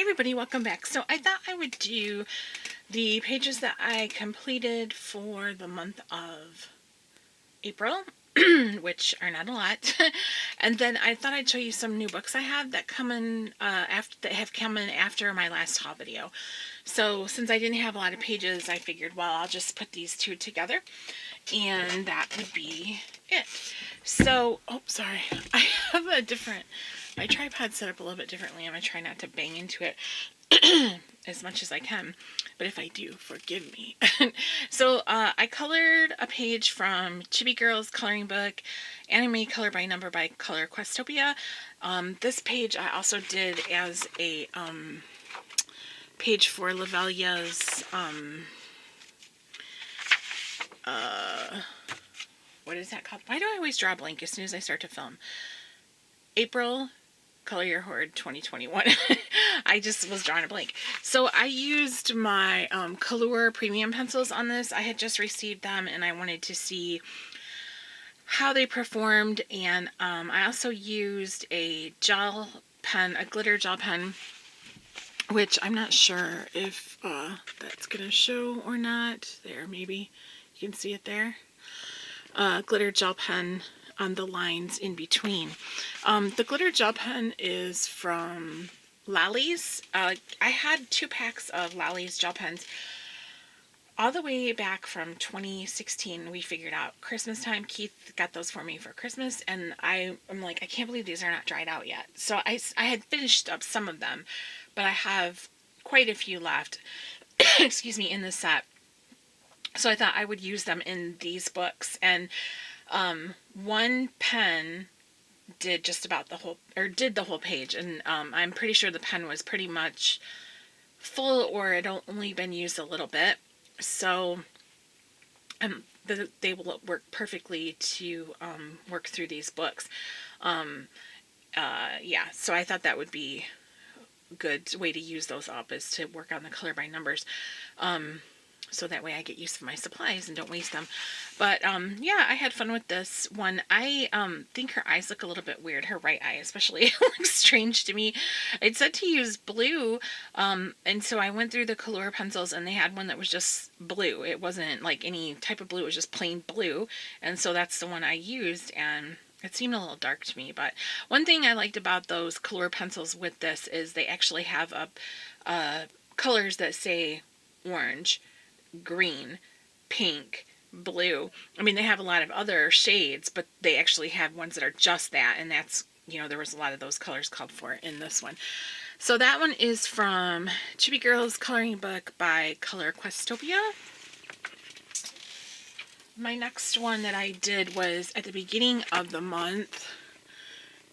everybody, welcome back. So I thought I would do the pages that I completed for the month of April, which are not a lot. And then I thought I'd show you some new books I have that come in have come in after my last haul video. So since I didn't have a lot of pages, I figured, well, I'll just put these two together, and that would be it. So, oh, sorry, I have my tripod set up a little bit differently. I'm going to try not to bang into it as much as I can, but if I do, forgive me. So I colored a page from Chibi Girl's coloring book, Anime Color by Number by Color Questopia. This page I also did as a page for Vekkia's what is that called? Why do I always draw a blank as soon as I start to film? April Color Your Horde 2021. I just was drawing a blank. So I used my Color premium pencils on this. I had just received them and I wanted to see how they performed, and I also used a gel pen, a glitter gel pen, which I'm not sure if that's gonna show or not. There, maybe you can see it there. Glitter gel pen on the lines in between. The glitter gel pen is from Lolly's. I had 2 packs of Lolly's gel pens all the way back from 2016. We figured out Christmas time. Keith got those for me for Christmas, and I'm like, I can't believe these are not dried out yet. So I had finished up some of them, but I have quite a few left excuse me, in the set. So I thought I would use them in these books, and one pen did just about the whole page, and I'm pretty sure the pen was pretty much full, or it only been used a little bit. So they will work perfectly to work through these books. Yeah, so I thought that would be a good way to use those up, is to work on the color by numbers. So that way I get use of my supplies and don't waste them. But yeah, I had fun with this one. I think her eyes look a little bit weird. Her right eye especially looks strange to me. It said to use blue, and so I went through the Color pencils, and they had one that was just blue. It wasn't like any type of blue, it was just plain blue. And so that's the one I used, and it seemed a little dark to me. But one thing I liked about those Color pencils with this is they actually have colors that say orange, green, pink, blue. I mean, they have a lot of other shades, but they actually have ones that are just that, and that's, you know, there was a lot of those colors called for in this one. So that one is from Chibi Girl's coloring book by Color Questopia. My next one that I did was at the beginning of the month,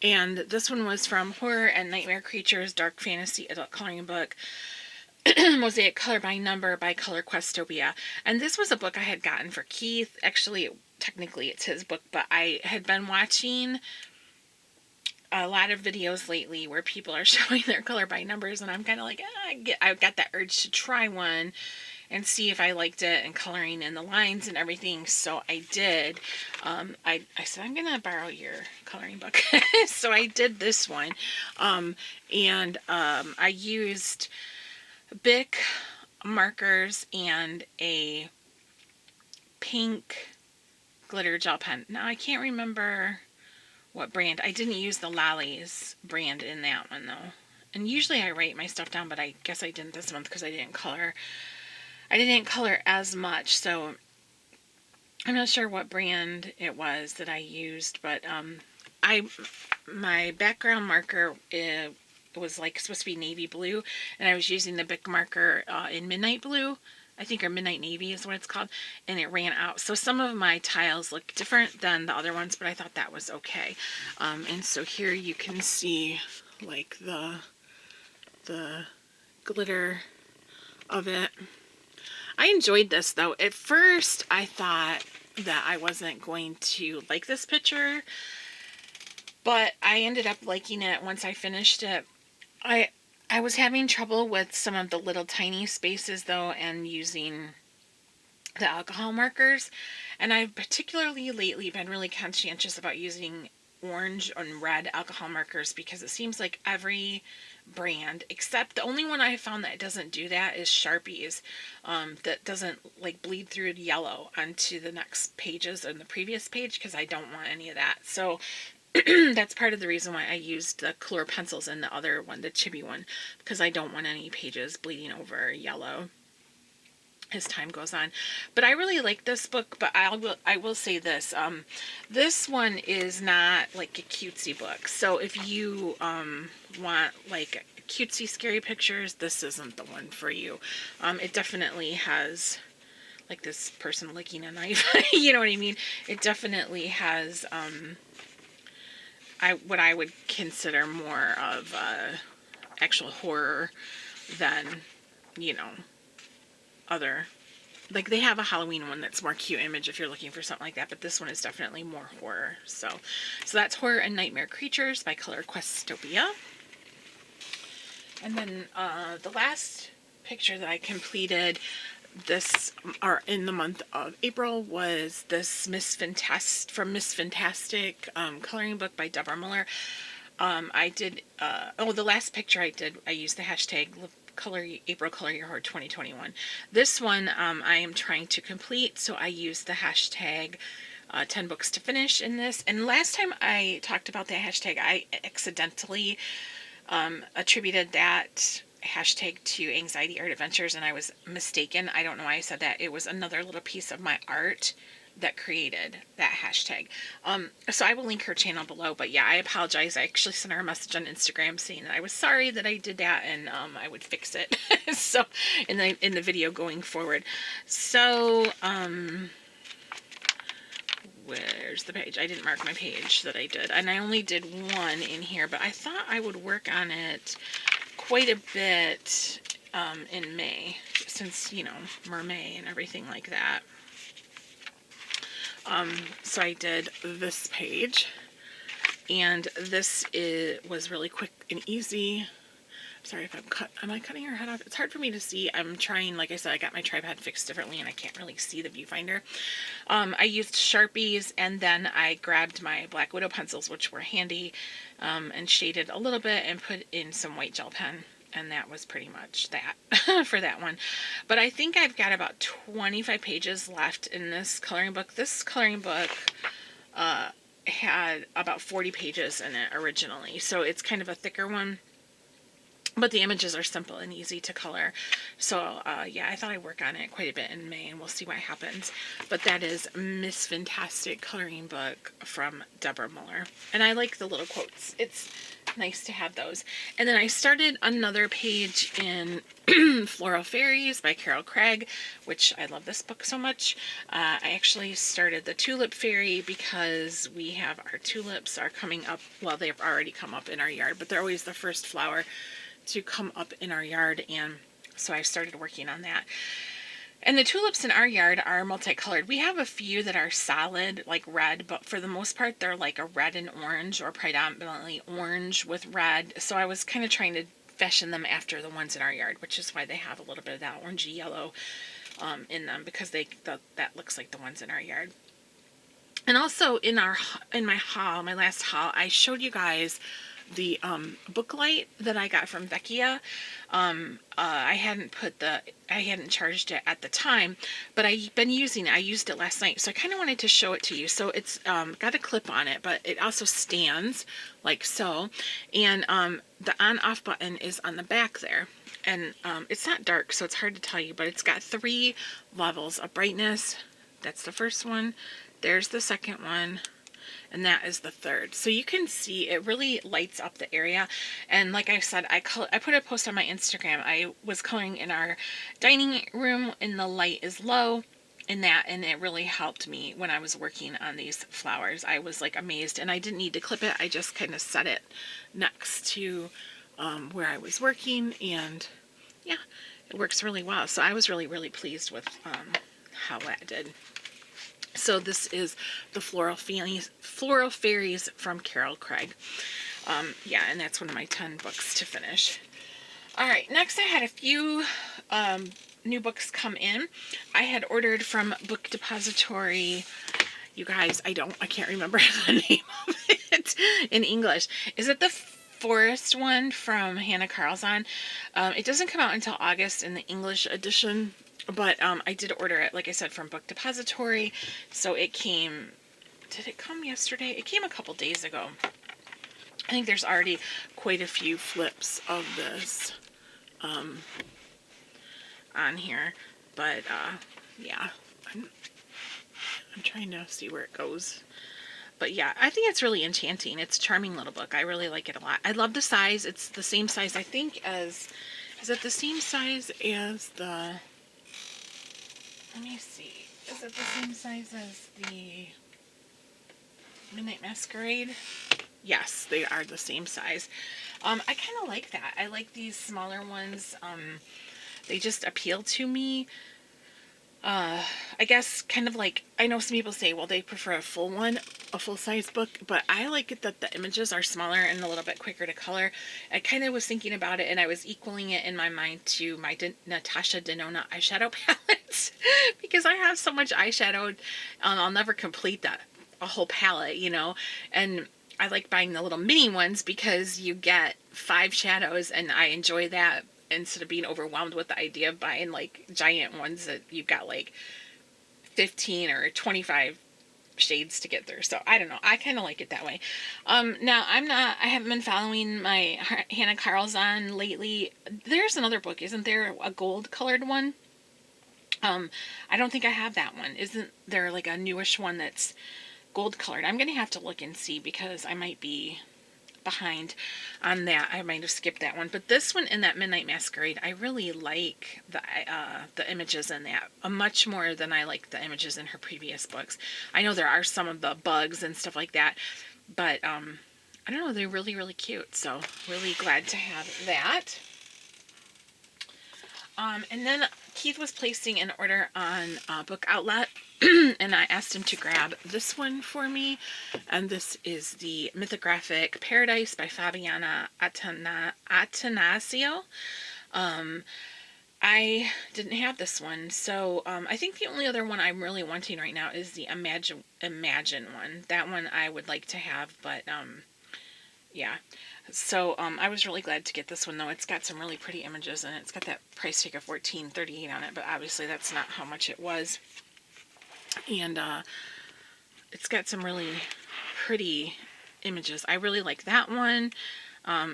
and this one was from Horror and Nightmare Creatures Dark Fantasy Adult Coloring Book, Mosaic Color by Number by Color Questopia. And this was a book I had gotten for Keith. Actually, technically it's his book, but I had been watching a lot of videos lately where people are showing their color by numbers, and I'm kind of like, I got that urge to try one and see if I liked it, and coloring in the lines and everything. So I did. I said, I'm gonna borrow your coloring book. So I did this one, and I used Bic markers and a pink glitter gel pen. Now I can't remember what brand. I didn't use the Lolly's brand in that one though. And usually I write my stuff down, but I guess I didn't this month because I didn't color as much. So I'm not sure what brand it was that I used, but my background marker was like supposed to be navy blue, and I was using the Bic marker in midnight blue, I think, or midnight navy is what it's called, and it ran out. So some of my tiles look different than the other ones, but I thought that was okay. And so here you can see like the glitter of it. I enjoyed this though. At first I thought that I wasn't going to like this picture, but I ended up liking it once I finished it. I was having trouble with some of the little tiny spaces though, and using the alcohol markers, and I've particularly lately been really conscientious about using orange and red alcohol markers, because it seems like every brand, except the only one I have found that doesn't do that is Sharpies, that doesn't like bleed through to yellow onto the next pages and the previous page, because I don't want any of that. So that's part of the reason why I used the color pencils in the other one, the Chibi one, because I don't want any pages bleeding over yellow as time goes on. But I really like this book, but I will say this, this one is not like a cutesy book. So if you want like cutesy scary pictures, this isn't the one for you. It definitely has like this person licking a knife. You know what I mean? It definitely has what I would consider more of actual horror than, you know, other, like they have a Halloween one that's more cute image if you're looking for something like that, but this one is definitely more horror. So that's Horror and Nightmare Creatures by Color Questopia. And then the last picture that I completed this, or in the month of April, was this Miss Fintastic coloring book by Deborah Muller. I did, the last picture I did, I used the hashtag April Color Your Hoard 2021. This one I am trying to complete, so I used the hashtag 10 books to finish in this. And last time I talked about that hashtag, I accidentally attributed that hashtag to Anxiety Art Adventures, and I was mistaken. I don't know why I said that. It was another little piece of my art that created that hashtag. So I will link her channel below, but yeah, I apologize. I actually sent her a message on Instagram saying that I was sorry that I did that, and I would fix it. So in the video going forward. So where's the page? I didn't mark my page that I did, and I only did one in here, but I thought I would work on it quite a bit in May, since, you know, Mermay and everything like that. So I did this page, and this was really quick and easy. Sorry if am I cutting her head off? It's hard for me to see. I'm trying, like I said, I got my tripod fixed differently and I can't really see the viewfinder. I used Sharpies, and then I grabbed my Black Widow pencils, which were handy, and shaded a little bit and put in some white gel pen. And that was pretty much that for that one. But I think I've got about 25 pages left in this coloring book. This coloring book had about 40 pages in it originally, so it's kind of a thicker one. But the images are simple and easy to color. So, yeah, I thought I'd work on it quite a bit in May, and we'll see what happens. But that is Miss Fintastic coloring book from Deborah Muller. And I like the little quotes. It's nice to have those. And then I started another page in Floral Fairies by Carol Craig, which I love this book so much. I actually started the Tulip Fairy because we have our tulips are coming up. Well, they've already come up in our yard, but they're always the first flower to come up in our yard, and so I started working on that. And the tulips in our yard are multicolored. We have a few that are solid, like red, but for the most part they're like a red and orange, or predominantly orange with red. So I was kind of trying to fashion them after the ones in our yard, which is why they have a little bit of that orangey yellow in them, because that looks like the ones in our yard. And also in my last haul, I showed you guys the book light that I got from Vekkia. I hadn't charged it at the time, but I've been using it. I used it last night, so I kind of wanted to show it to you. So it's got a clip on it, but it also stands like so, and the on-off button is on the back there. And it's not dark, so it's hard to tell you, but it's got 3 levels of brightness. That's the first one. There's the second one. And that is the third. So you can see it really lights up the area. And like I said, I put a post on my Instagram. I was coloring in our dining room and the light is low in that, and it really helped me when I was working on these flowers. I was like amazed, and I didn't need to clip it. I just kind of set it next to where I was working, and yeah, it works really well. So I was really, really pleased with how that did. So this is the Floral Fairies from Carol Craig. Yeah, and that's one of my 10 books to finish. Alright, next I had a few new books come in. I had ordered from Book Depository. You guys, I can't remember the name of it. it in English. Is it the Forest one from Hannah Carlson? It doesn't come out until August in the English edition, but I did order it, like I said, from Book Depository. So it came, did it come yesterday? It came a couple days ago. I think there's already quite a few flips of this on here, but yeah, I'm trying to see where it goes. But yeah, I think it's really enchanting. It's a charming little book. I really like it a lot. I love the size. It's the same size, I think, as, is it the same size as the, let me see, is it the same size as the Midnight Masquerade? Yes, they are the same size. I kind of like that. I like these smaller ones. They just appeal to me. I guess kind of like, I know some people say, well, they prefer a full one, a full-size book, but I like it that the images are smaller and a little bit quicker to color. I kind of was thinking about it, and I was equaling it in my mind to my Natasha Denona eyeshadow palette because I have so much eyeshadow, I'll never complete a whole palette, you know, and I like buying the little mini ones because you get 5 shadows, and I enjoy that instead of being overwhelmed with the idea of buying like giant ones that you've got like 15 or 25 shades to get through. So I don't know. I kind of like it that way. Now I haven't been following my Hannah Carlson lately. There's another book, isn't there? A gold colored one. I don't think I have that one. Isn't there like a newish one that's gold colored? I'm going to have to look and see because I might be behind on that. I might have skipped that one, but this one in that Midnight Masquerade, I really like the images in that much more than I like the images in her previous books. I know there are some of the bugs and stuff like that, but I don't know, they're really, really cute. So really glad to have that. And then Keith was placing an order on Book Outlet, and I asked him to grab this one for me. And this is the Mythographic Paradise by Fabiana Atanasio. I didn't have this one, so I think the only other one I'm really wanting right now is the Imagine one. That one I would like to have, but yeah. So I was really glad to get this one, though. It's got some really pretty images, and it's got that price tag of $14.38 on it, but obviously that's not how much it was. And it's got some really pretty images. I really like that one.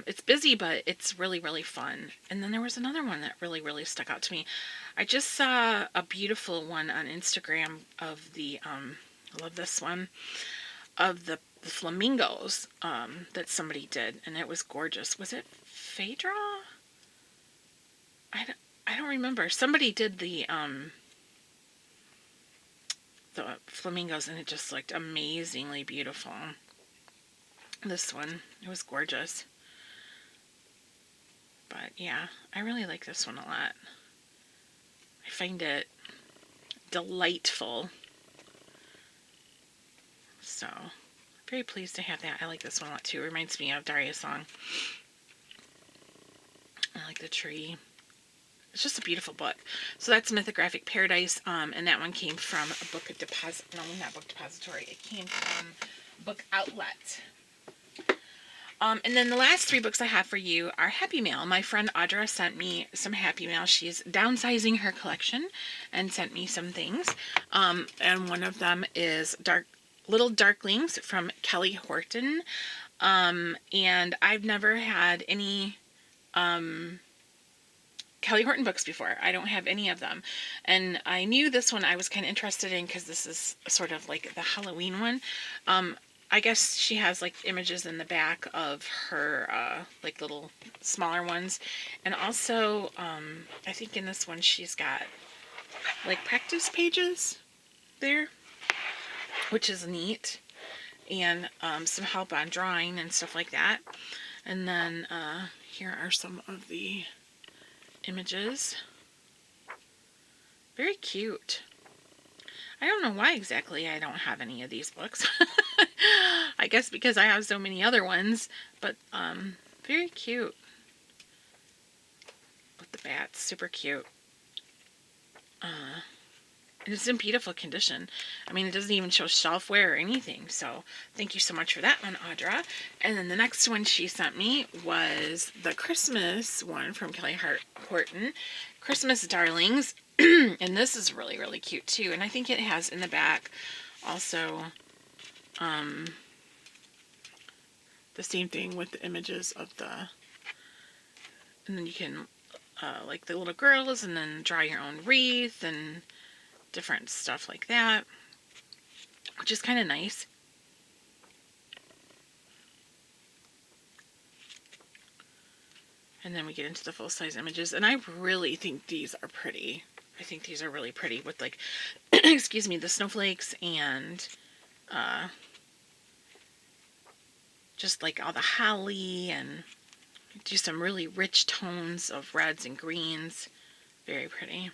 It's busy, but it's really, really fun. And then there was another one that really, really stuck out to me. I just saw a beautiful one on Instagram of the, I love this one, of the flamingos that somebody did, and it was gorgeous. Was it Phaedra? I don't remember. Somebody did the flamingos, and it just looked amazingly beautiful. This one, it was gorgeous. But yeah, I really like this one a lot. I find it delightful. So very pleased to have that. I like this one a lot too. It reminds me of Daria's song. I like the tree. It's just a beautiful book. So that's Mythographic Paradise, and that one came from a Book Depository. It came from Book Outlet. And then the last 3 books I have for you are Happy Mail. My friend Audra sent me some Happy Mail. She's downsizing her collection and sent me some things. And one of them is Little Darklings from Kelly Horton. And I've never had any Kelly Horton books before. I don't have any of them. And I knew this one I was kind of interested in because this is sort of like the Halloween one. I guess she has like images in the back of her like little smaller ones. And also, I think in this one she's got like practice pages there, which is neat. And some help on drawing and stuff like that. And then here are some of the images. Very cute. I don't know why exactly I don't have any of these books. I guess because I have so many other ones, but very cute. With the bats, super cute. And it's in beautiful condition. I mean, it doesn't even show shelf wear or anything. So thank you so much for that one, Audra. And then the next one she sent me was the Christmas one from Horton. Christmas Darklings. And this is really, really cute too. And I think it has in the back also the same thing with the images of the... And then you can, like the little girls, and then draw your own wreath and different stuff like that, which is kind of nice. And then we get into the full-size images, and I really think these are pretty. I think these are really pretty with, like, excuse me, the snowflakes and just like all the holly, and do some really rich tones of reds and greens. Very pretty.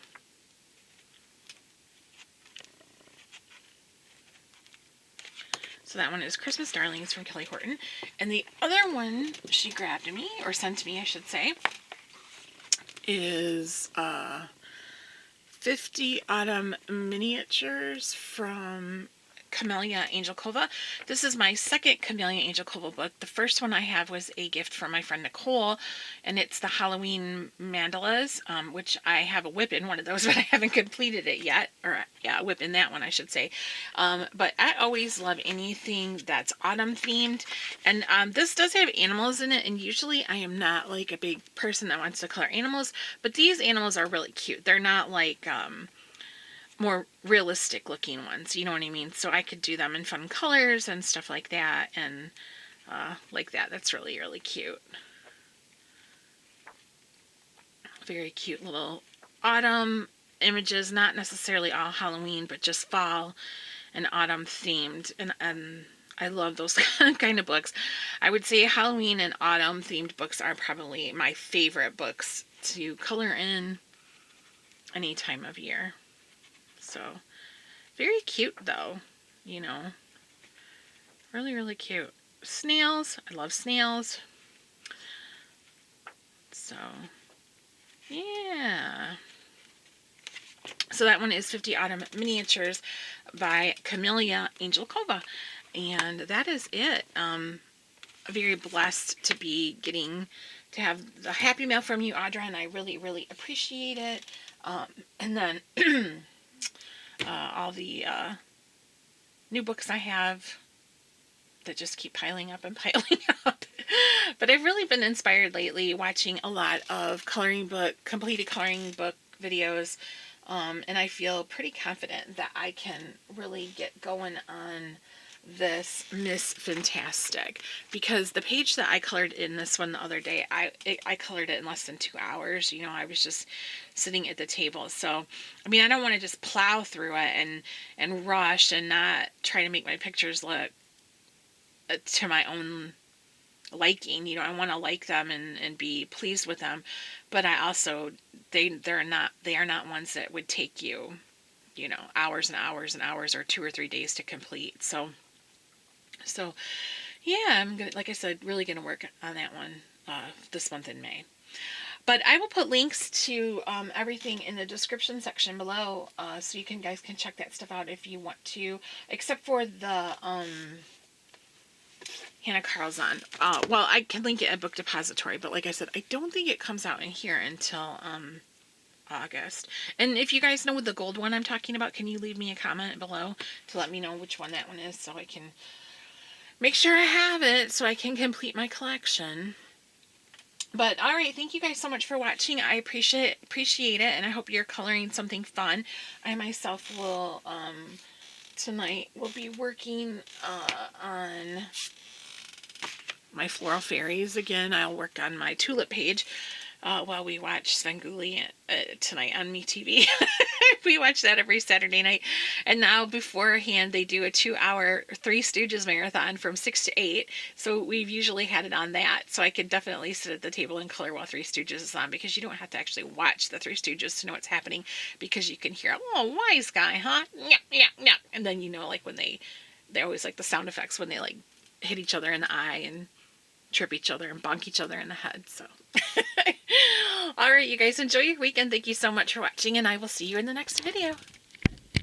So that one is Christmas Darklings from Kelly Horton. And the other one she grabbed me, or sent me, I should say, is 50 Autumn Miniatures from Kameliya Angelkova. This is my second Kameliya Angelkova book. The first one I have was a gift from my friend Nicole, and it's the Halloween mandalas, which I have a whip in one of those, but I haven't completed it yet. Or, yeah, a whip in that one, I should say. But I always love anything that's autumn themed. And this does have animals in it, and usually I am not like a big person that wants to color animals, but these animals are really cute. They're not like more realistic looking ones, you know what I mean? So I could do them in fun colors and stuff like that, and like that. That's really, really cute. Very cute little autumn images, not necessarily all Halloween, but just fall and autumn themed. And I love those kind of books. I would say Halloween and autumn themed books are probably my favorite books to color in any time of year. So, very cute though, you know, really, really cute. Snails, I love snails. So, yeah. So that one is 50 Autumn Miniatures by Kameliya Angelkova. And that is it. Very blessed to be getting to have the happy mail from you, Audra, and I really, really appreciate it. And then... all the new books I have that just keep piling up and piling up. But I've really been inspired lately watching a lot of completed coloring book videos, and I feel pretty confident that I can really get going on this Miss Fintastic, because the page that I colored in this one the other day, I colored it in less than 2 hours. You know, I was just sitting at the table. So, I mean, I don't want to just plow through it and rush and not try to make my pictures look to my own liking. You know, I want to like them and be pleased with them, but I also, they are not ones that would take you, you know, hours and hours and hours or 2 or 3 days to complete. So yeah, I'm gonna, like I said, really gonna work on that one this month in May. But I will put links to everything in the description section below, so you guys can check that stuff out if you want to, except for the Hannah Carlson. Well, I can link it at Book Depository, but like I said, I don't think it comes out in here until August. And if you guys know the gold one I'm talking about, can you leave me a comment below to let me know which one that one is, so I can make sure I have it so I can complete my collection. But alright, thank you guys so much for watching. I appreciate it, and I hope you're coloring something fun. I myself will tonight will be working on my Floral Fairies again. I'll work on my tulip page while we watch Svengoolie tonight on MeTV. We watch that every Saturday night. And now beforehand they do a 2-hour Three Stooges marathon from 6 to 8. So we've usually had it on that. So I could definitely sit at the table and color while Three Stooges is on, because you don't have to actually watch the Three Stooges to know what's happening, because you can hear, oh, wise guy, huh? Yeah, yeah, yeah. And then, you know, like when they always like the sound effects when they like hit each other in the eye and trip each other and bonk each other in the head. So alright, you guys, enjoy your weekend. Thank you so much for watching, and I will see you in the next video.